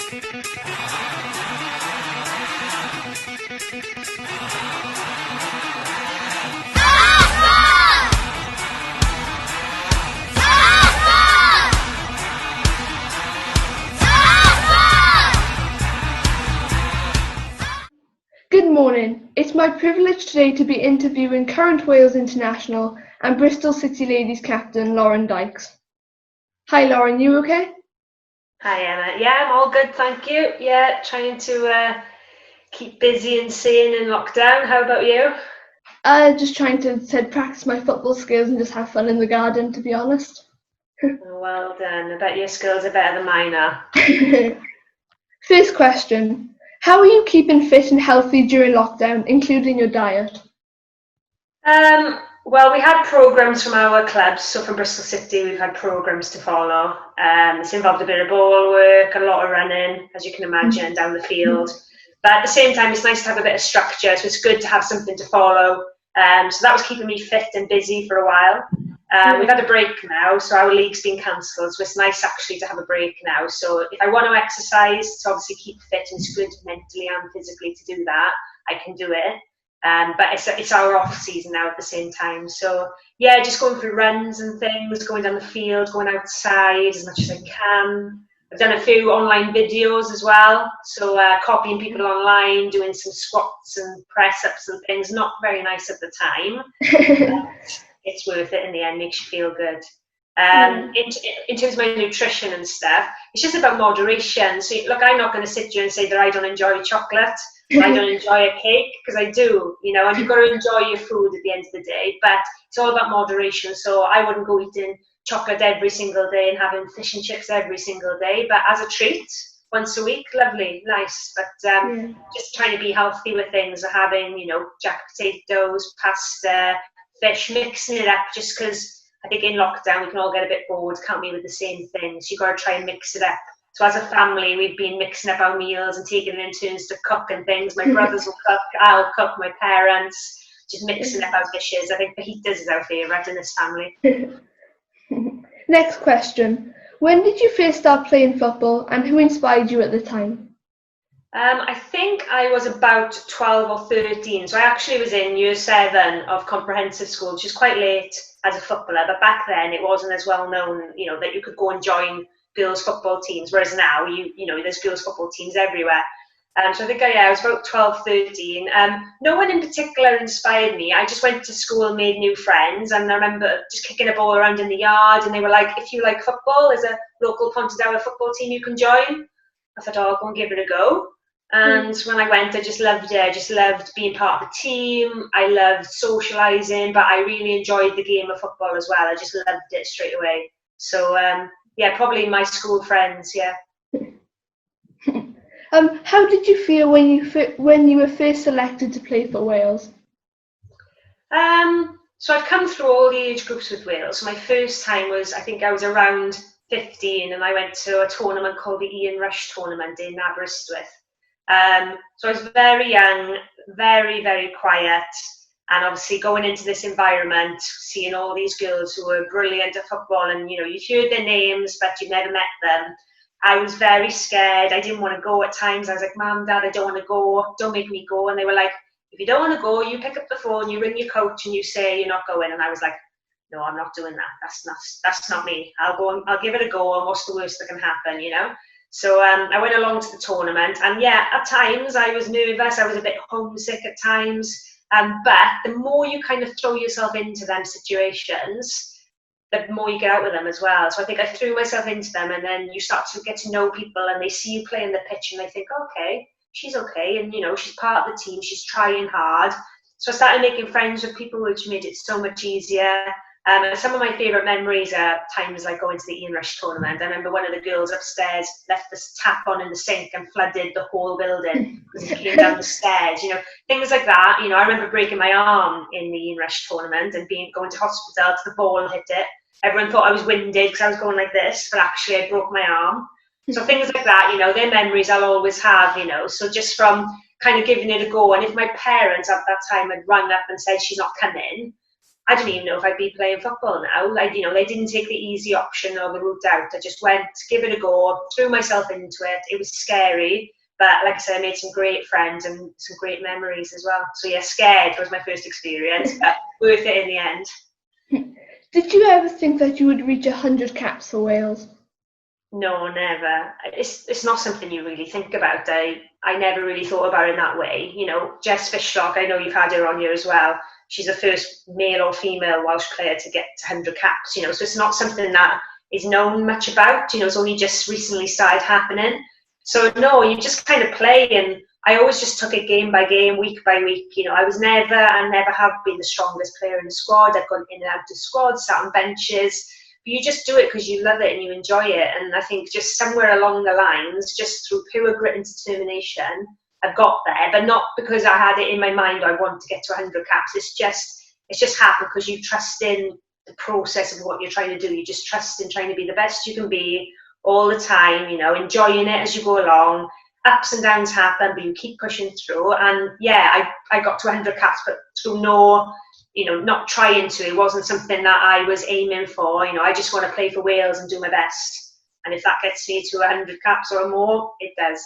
Good morning. It's my privilege today to be interviewing current Wales International and Bristol City Ladies captain Loren Dykes. Hi Loren, you okay? Hi Emma. Yeah, I'm all good, thank you. Yeah, trying to keep busy and sane in lockdown. How about you? Just trying to practice my football skills and just have fun in the garden, to be honest. Oh, well done. I bet your skills are better than mine are. First question. How are you keeping fit and healthy during lockdown, including your diet? Well, we had programs from our clubs. So from Bristol City, we've had programs to follow. It's involved a bit of ball work, a lot of running, as you can imagine, down the field. But at the same time, it's nice to have a bit of structure. So it's good to have something to follow. So that was keeping me fit and busy for a while. We've had a break now, so our league's been cancelled, so it's nice actually to have a break now. So if I want to exercise to obviously keep fit, and it's good mentally and physically to do that, I can do it. But it's our off season now at the same time. So yeah, just going for runs and things, going down the field, going outside as much as I can. I've done a few online videos as well, so copying people online, doing some squats and press-ups and things. Not very nice at the time. It's worth it in the end, makes you feel good. In terms of my nutrition and stuff, it's just about moderation. So look, I'm not going to sit here and say that I don't enjoy chocolate, or I don't enjoy a cake, because I do, and you've got to enjoy your food at the end of the day, but it's all about moderation. So I wouldn't go eating chocolate every single day and having fish and chips every single day, but as a treat, once a week, lovely, nice. But just trying to be healthy with things, having, jack potatoes, pasta, fish, mixing it up, just because I think in lockdown we can all get a bit bored, can't we, with the same things. You've got to try and mix it up. So as a family, we've been mixing up our meals and taking it in turns to cook and things. My brothers will cook, I'll cook, my parents, just mixing up our dishes. I think fajitas is our favourite in this family. Next question. When did you first start playing football and who inspired you at the time? I think I was about 12 or 13, so I actually was in year 7 of comprehensive school, which is quite late as a footballer, but back then it wasn't as well known, that you could go and join girls' football teams, whereas now, there's girls' football teams everywhere. So I think I was about 12, 13. No one in particular inspired me. I just went to school, made new friends, and I remember just kicking a ball around in the yard, and they were like, if you like football, there's a local Pontedower football team you can join. I thought, I'll go and give it a go. And when I went, I just loved it. I just loved being part of the team. I loved socialising, but I really enjoyed the game of football as well. I just loved it straight away. So, probably my school friends, yeah. How did you feel when you were first selected to play for Wales? So I've come through all the age groups with Wales. So my first time was, I think I was around 15, and I went to a tournament called the Ian Rush tournament in Aberystwyth. So I was very young, very, very quiet, and obviously going into this environment, seeing all these girls who were brilliant at football, and you've heard their names, but you've never met them. I was very scared. I didn't want to go at times. I was like, Mum, Dad, I don't want to go. Don't make me go. And they were like, if you don't want to go, you pick up the phone, you ring your coach, and you say you're not going. And I was like, no, I'm not doing that. That's not me. I'll go. I'll give it a go. And what's the worst that can happen? So I went along to the tournament, and at times I was nervous. I was a bit homesick at times. But the more you kind of throw yourself into them situations, the more you get out with them as well. So I think I threw myself into them, and then you start to get to know people, and they see you playing the pitch, and they think, okay, she's okay, and she's part of the team, she's trying hard. So I started making friends with people, which made it so much easier. And some of my favourite memories are times like going to the Ian Rush tournament. I remember one of the girls upstairs left this tap on in the sink and flooded the whole building because it came down the stairs. Things like that. I remember breaking my arm in the Ian Rush tournament and going to hospital till the ball hit it. Everyone thought I was winded because I was going like this, but actually I broke my arm. So things like that, they're memories I'll always have, So just from kind of giving it a go. And if my parents at that time had rung up and said she's not coming, I don't even know if I'd be playing football now. I didn't take the easy option or the route out. I just went, give it a go, threw myself into it. It was scary, but like I said, I made some great friends and some great memories as well. So yeah, scared was my first experience, but worth it in the end. Did you ever think that you would reach 100 caps for Wales? No, never. It's not something you really think about. I never really thought about it in that way. Jess Fishlock, I know you've had her on here as well. She's the first male or female Welsh player to get to 100 caps, so it's not something that is known much about. It's only just recently started happening. So no, you just kind of play, and I always just took it game by game, week by week. I was never and never have been the strongest player in the squad. I've gone in and out of squads, sat on benches. But you just do it because you love it and you enjoy it. And I think just somewhere along the lines, just through pure grit and determination, I've got there. But not because I had it in my mind, I want to get to 100 caps. It's just happened because you trust in the process of what you're trying to do. You just trust in trying to be the best you can be all the time, enjoying it as you go along. Ups and downs happen, but you keep pushing through. And yeah, I got to 100 caps, but through not trying to. It wasn't something that I was aiming for. I just want to play for Wales and do my best. And if that gets me to 100 caps or more, it does.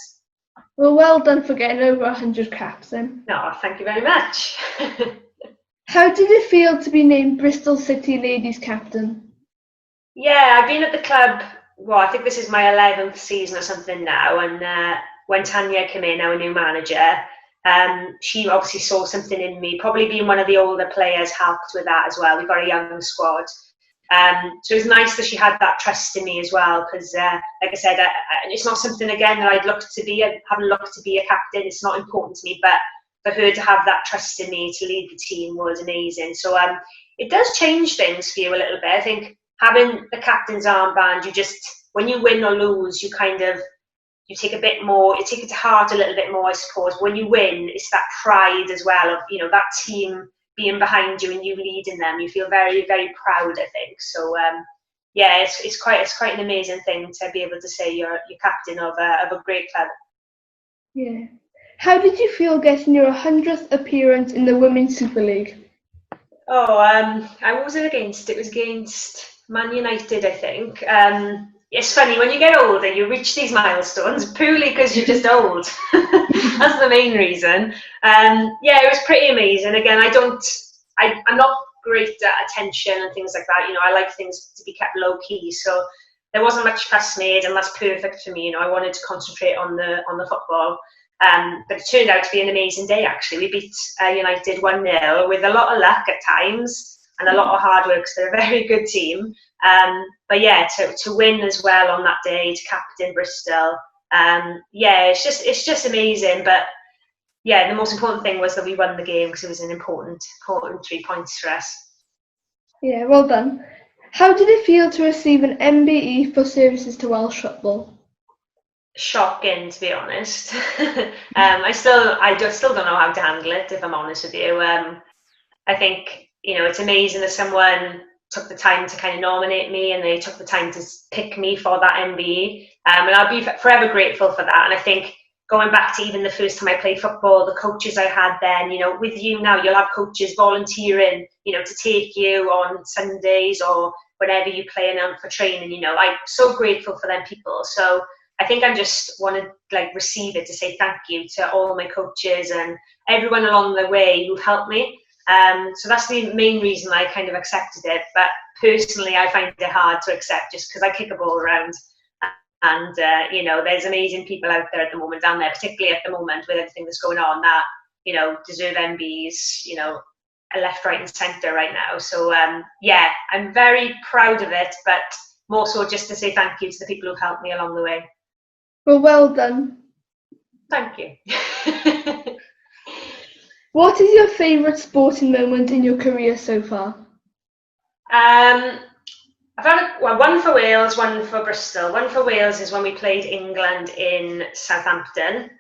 Well done for getting over 100 caps then. No, thank you very much. How did it feel to be named Bristol City Ladies Captain? Yeah, I've been at the club, I think this is my 11th season or something now. And when Tanya came in, our new manager, she obviously saw something in me. Probably being one of the older players helped with that as well. We've got a young squad. So it was nice that she had that trust in me as well, because like I said, it's not something, again, that I'd looked to be. I haven't looked to be a captain. It's not important to me, but for her to have that trust in me to lead the team was amazing. So it does change things for you a little bit. I think having the captain's armband, when you win or lose, you take a bit more, you take it to heart a little bit more, I suppose. When you win, it's that pride as well of, that team being behind you and you leading them. You feel very, very proud, I think. So, yeah, it's quite an amazing thing to be able to say you're captain of a great club. Yeah. How did you feel getting your 100th appearance in the Women's Super League? What was it against? It was against Man United, I think. It's funny, when you get older, you reach these milestones purely because you're just old. That's the main reason. Yeah, it was pretty amazing. Again, I'm not great at attention and things like that. I like things to be kept low key. So there wasn't much fuss made, and that's perfect for me. I wanted to concentrate on the football. But it turned out to be an amazing day, actually. We beat United 1-0 with a lot of luck at times and a lot of hard work, so they're a very good team. But yeah, to win as well on that day, to captain Bristol, yeah, it's just amazing. But yeah, the most important thing was that we won the game, because it was an important 3 points for us. Yeah, well done. How did it feel to receive an MBE for services to Welsh football? Shocking, to be honest. I still don't know how to handle it, if I'm honest with you. I think it's amazing that someone took the time to kind of nominate me, and they took the time to pick me for that MBE, and I'll be forever grateful for that. And I think going back to even the first time I played football, the coaches I had then, with you now, you'll have coaches volunteering, to take you on Sundays or whenever you play for training. I'm so grateful for them people. So I think I just want to receive it to say thank you to all my coaches and everyone along the way who helped me. So that's the main reason I kind of accepted it. But personally, I find it hard to accept just because I kick a ball around. And, there's amazing people out there at the moment, down there, particularly at the moment with everything that's going on, that, deserve MBs, left, right and centre right now. So, yeah, I'm very proud of it, but more so just to say thank you to the people who've helped me along the way. Well done. Thank you. What is your favourite sporting moment in your career so far? I've had one for Wales, one for Bristol. One for Wales is when we played England in Southampton.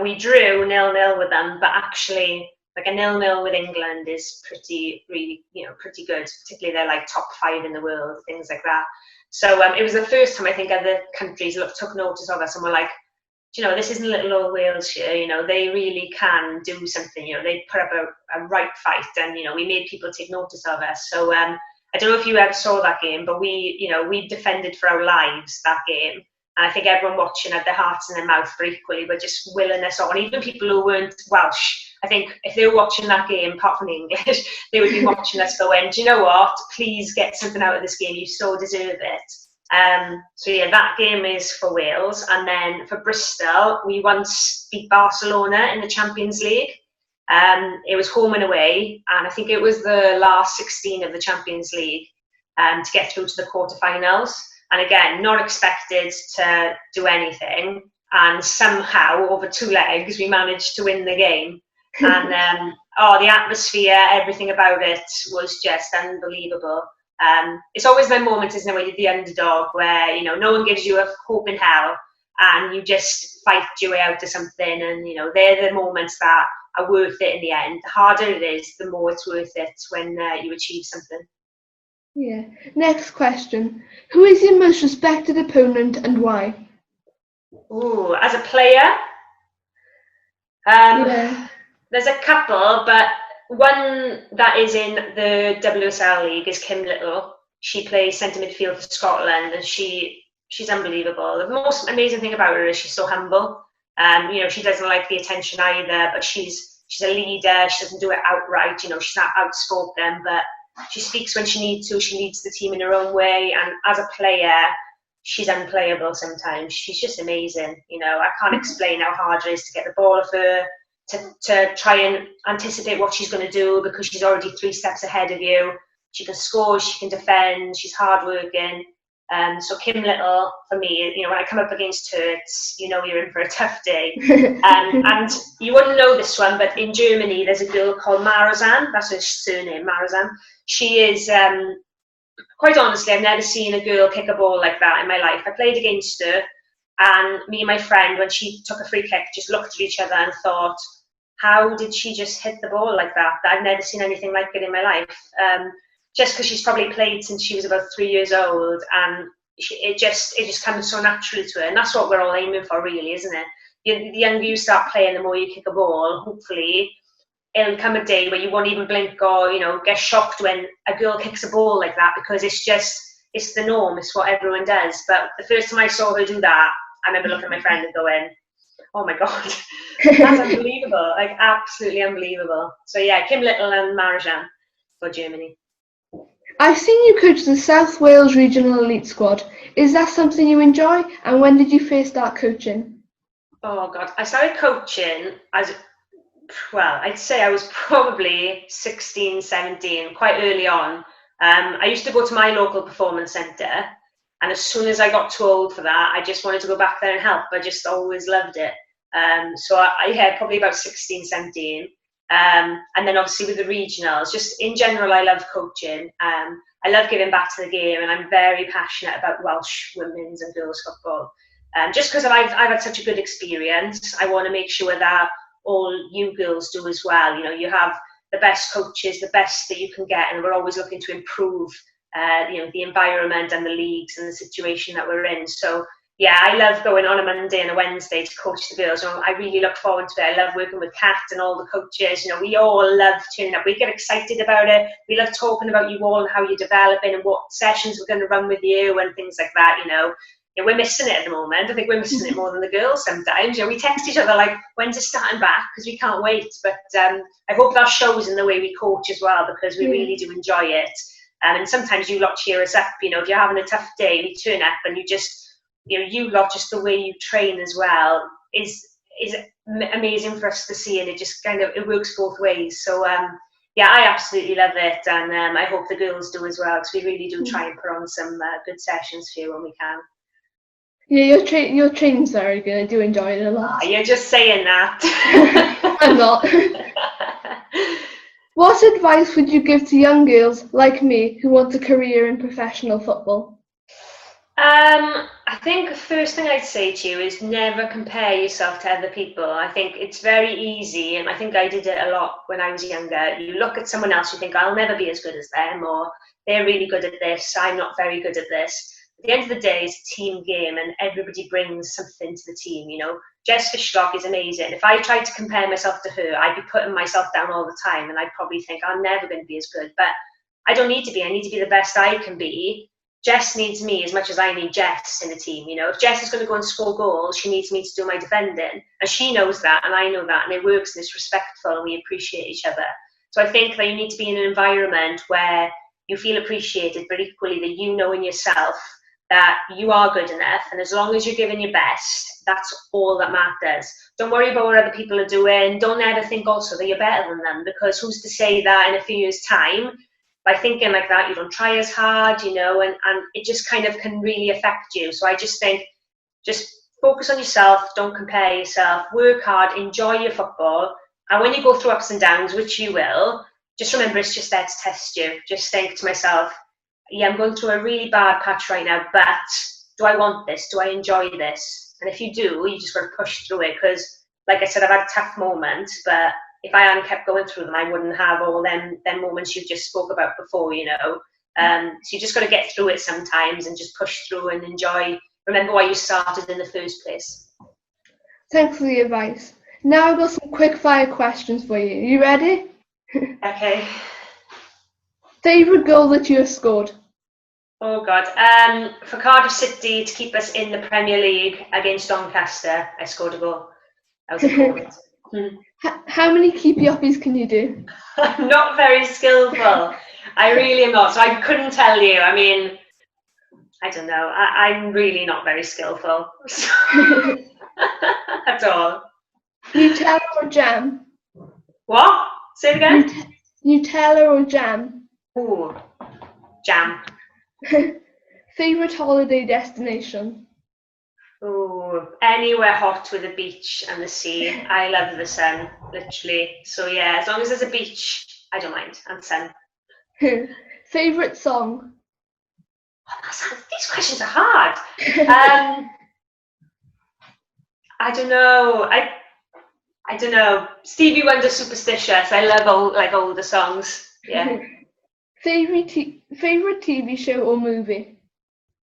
We drew 0-0 with them, but actually, a 0-0 with England is pretty good. Particularly they're top 5 in the world, things like that. So it was the first time I think other countries took notice of us and were like, this isn't little old Wales here, they really can do something, they put up a right fight, and, we made people take notice of us. So I don't know if you ever saw that game, but we defended for our lives that game. And I think everyone watching had their hearts in their mouth for equally, but just willing us on. Even people who weren't Welsh, I think if they were watching that game, apart from English, they would be watching us going, do you know what? Please get something out of this game. You so deserve it. So yeah, that game is for Wales. And then for Bristol, we once beat Barcelona in the Champions League. It was home and away, and I think it was the last 16 of the Champions League to get through to the quarterfinals. And again, not expected to do anything, and somehow over 2 legs we managed to win the game. And the atmosphere, everything about it was just unbelievable. It's always the moment, isn't it, where you're the underdog, where no one gives you a hope in hell, and you just fight your way out to something. And they're the moments that are worth it in the end. The harder it is, the more it's worth it when you achieve something. Yeah. Next question. Who is your most respected opponent and why? Ooh, as a player? There's a couple, but one that is in the WSL League is Kim Little. She plays centre midfield for Scotland, and she's unbelievable. The most amazing thing about her is she's so humble. She doesn't like the attention either, but she's a leader. She doesn't do it outright. She's not outspoken, but she speaks when she needs to. She leads the team in her own way, and as a player, she's unplayable sometimes. She's just amazing. I can't explain how hard it is to get the ball off her, to try and anticipate what she's going to do, because she's already 3 steps ahead of you. She can score, she can defend, she's hardworking. So Kim Little, for me, when I come up against Turks, you're in for a tough day. And you wouldn't know this one, but in Germany, there's a girl called Marazan. That's her surname, Marazan. She is, quite honestly, I've never seen a girl kick a ball like that in my life. I played against her, and me and my friend, when she took a free kick, just looked at each other and thought, how did she just hit the ball like that? I've never seen anything like it in my life. Just because she's probably played since she was about 3 years old, and it just comes so naturally to her. And that's what we're all aiming for, really, isn't it? The younger you start playing, the more you kick a ball. Hopefully, it'll come a day where you won't even blink or, get shocked when a girl kicks a ball like that, because it's the norm. It's what everyone does. But the first time I saw her do that, I remember looking at my friend and going, oh my God, that's unbelievable. Like, absolutely unbelievable. So yeah, Kim Little and Marajan for Germany. I've seen you coach the South Wales Regional Elite Squad. Is that something you enjoy? And when did you first start coaching? Oh God, I started coaching I'd say I was probably 16, 17, quite early on. I used to go to my local performance centre, and as soon as I got too old for that, I just wanted to go back there and help. I just always loved it. So I had probably about 16, 17. And then obviously with the regionals, just in general, I love coaching. I love giving back to the game, and I'm very passionate about Welsh women's and girls football. Just because I've had such a good experience, I want to make sure that all you girls do as well. You have the best coaches, the best that you can get, and we're always looking to improve, the environment and the leagues and the situation that we're in. So yeah, I love going on a Monday and a Wednesday to coach the girls. I really look forward to it. I love working with Kat and all the coaches. We all love turning up. We get excited about it. We love talking about you all and how you're developing and what sessions we're going to run with you and things like that. We're missing it at the moment. I think we're missing it more than the girls sometimes. We text each other like, when's it starting back? Because we can't wait. But I hope that shows in the way we coach as well, because we really do enjoy it. And sometimes you lot cheer us up. If you're having a tough day, we turn up and you just, you lot, just the way you train as well is amazing for us to see, and it just it works both ways. So yeah, I absolutely love it, and I hope the girls do as well, because we really do try and put on some good sessions for you when we can. Yeah, your training's very good. I do enjoy it a lot. Oh, you're just saying that. I'm not. What advice would you give to young girls like me who want a career in professional football? I think the first thing I'd say to you is never compare yourself to other people. I think it's very easy, and I think I did it a lot when I was younger. You look at someone else, you think, I'll never be as good as them, or they're really good at this, I'm not very good at this. at the end of the day, it's a team game and everybody brings something to the team, you know. Jess Fishlock is amazing. If I tried to compare myself to her, I'd be putting myself down all the time and I'd probably think I'm never going to be as good. But I don't need to be. I need to be the best I can be. Jess needs me as much as I need Jess in the team. You know, if Jess is going to go and score goals, she needs me to do my defending. And she knows that and I know that. And it works and it's respectful and we appreciate each other. So I think that you need to be in an environment where you feel appreciated, but equally that you know in yourself that you are good enough, and as long as you're giving your best, that's all that matters. Don't worry about what other people are doing. Don't ever think also that you're better than them, because who's to say that in a few years' time, by thinking like that, you don't try as hard, you know, and it just kind of can really affect you. So I just think, just focus on yourself, don't compare yourself, work hard, enjoy your football, and when you go through ups and downs, which you will, just remember it's just there to test you. Just think to myself, yeah, I'm going through a really bad patch right now, but do I want this? Do I enjoy this? And if you do, you just got to push through it, because, like I said, I've had tough moments, but if I hadn't kept going through them, I wouldn't have all them moments you just spoke about before, you know. So you just got to get through it sometimes and just push through and enjoy. Remember why you started in the first place. Thanks for the advice. Now I've got some quick fire questions for you. You ready? Okay. Favourite goal that you have scored? Oh God. For Cardiff City to keep us in the Premier League against Doncaster, I scored a goal. That was important. How many keepy uppies can you do? I'm not very skillful. I really am not. So I couldn't tell you. I mean, I don't know. I'm really not very skillful. At all. Nutella or jam? What? Say it again? Nutella or jam? Ooh, jam. Favourite holiday destination? Ooh, anywhere hot with a beach and the sea. I love the sun, literally. So yeah, as long as there's a beach, I don't mind. And sun. Favourite song? These questions are hard. I don't know. I don't know. Stevie Wonder, Superstitious. I love older songs. Yeah. Favourite TV show or movie?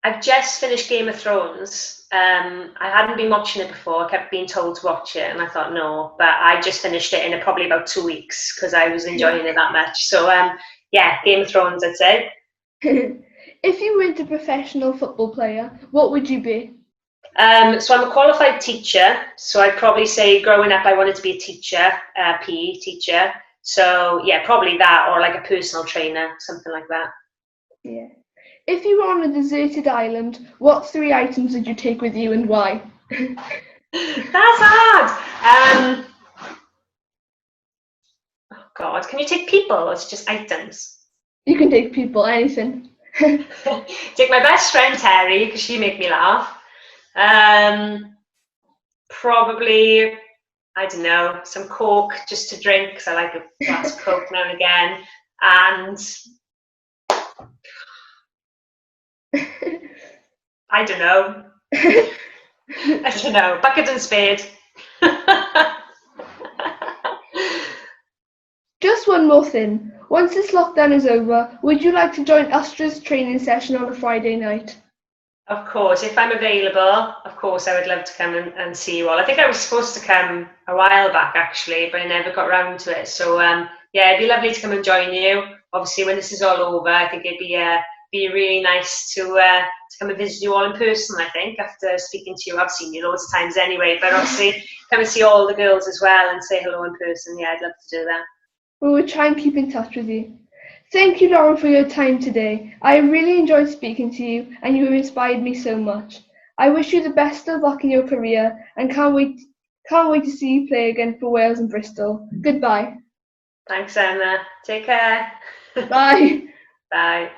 I've just finished Game of Thrones. I hadn't been watching it before. I kept being told to watch it, and I thought no. But I just finished it in probably about 2 weeks because I was enjoying it that much. So yeah, Game of Thrones, I'd say. If you weren't a professional football player, what would you be? So I'm a qualified teacher. So I'd probably say growing up I wanted to be a teacher, a PE teacher. So yeah, probably that, or like a personal trainer, something like that. Yeah. If you were on a deserted island, what 3 items would you take with you and why? That's hard. Oh God, can you take people or it's just items? You can take people, anything. Take my best friend Terry because she make me laugh. Probably, I don't know, some Coke just to drink because I like a glass of Coke now and again. And I don't know. I don't know. Bucket and spade. Just one more thing. Once this lockdown is over, would you like to join Ustra's training session on a Friday night? Of course, if I'm available, of course I would love to come and see you all. I think I was supposed to come a while back actually, but I never got around to it. So yeah, it'd be lovely to come and join you. Obviously, when this is all over, I think it'd be really nice to come and visit you all in person. I think after speaking to you, I've seen you loads of times anyway, but obviously come and see all the girls as well and say hello in person. Yeah, I'd love to do that. We will try and keep in touch with you. Thank you, Loren, for your time today. I really enjoyed speaking to you, and you have inspired me so much. I wish you the best of luck in your career, and can't wait to see you play again for Wales and Bristol. Goodbye. Thanks, Emma. Take care. Bye. Bye.